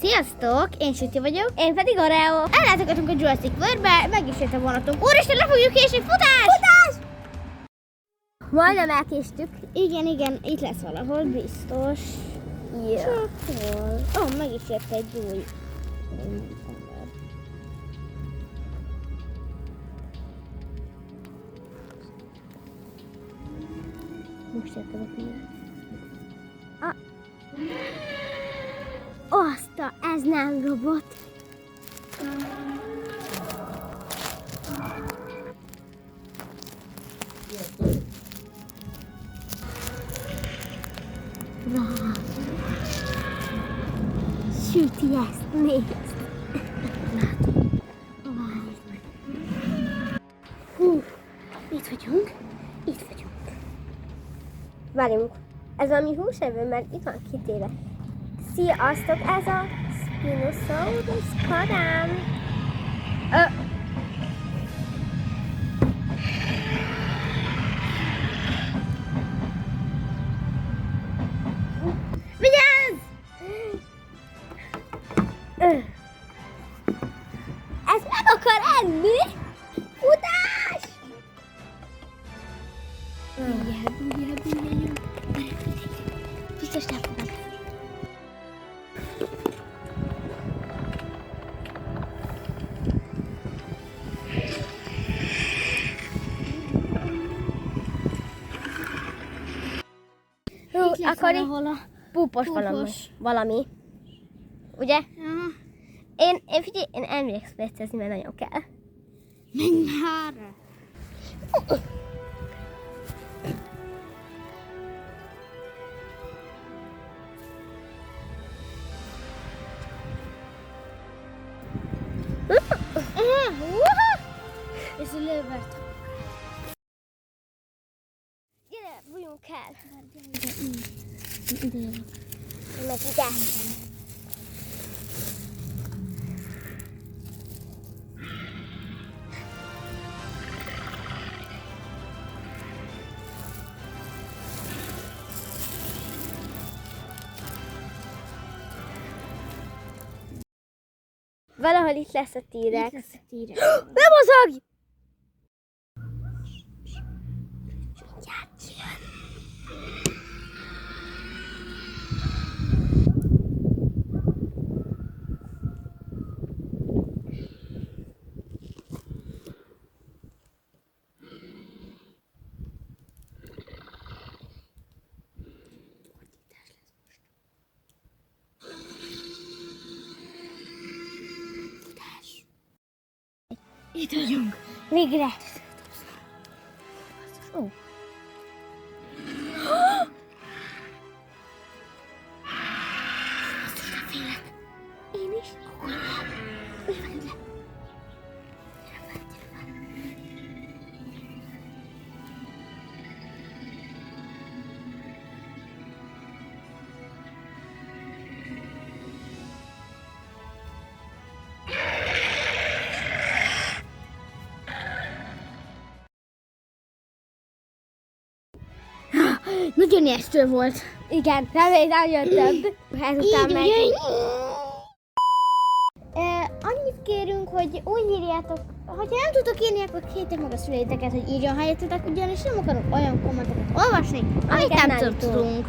Sziasztok! Én Süti vagyok. Én pedig Oreo. Ellátogatunk a Jurassic Worldbe, meg is jött a vonatunk. Úristen, le fogjuk késni! Futás! Futás! Majdnem elkéstük. Igen, itt lesz valahol, biztos. Yeah. Csak hol? Meg is jött egy új ember. Most jöttem a fiú. Ez nem robot. Wow. Süti, ezt nézd. Itt vagyunk. Várjunk. Ez valami húsevő, mert itt van kitéve. Sziasztok, ez a Spinosaurus karám. Vigyázz! Ez meg akar enni? Futás! Bújjál. Biztos nem fognak. Akkor itt púpos valami. Ugye? Én figyelj, én elmegyek spécezni, mert nagyon kell. Menj már! Ez a lövert. Gyere, bújjunk el. Ide jövök. Meg ide. Valahol itt lesz a T-rex. Nem mozogj! Itt vagyunk. Végre! Ó. Én is. Nagyon ijesztő volt. Igen, remélem több. Ezután meg. Annyit kérünk, hogy úgy írjátok, ha nem tudtok írni, akkor kérjétek meg a szüleiteket, hogy írjon helyettetek, ugyanis nem akarunk olyan kommenteket olvasni, amit Amiket nem nem tudunk.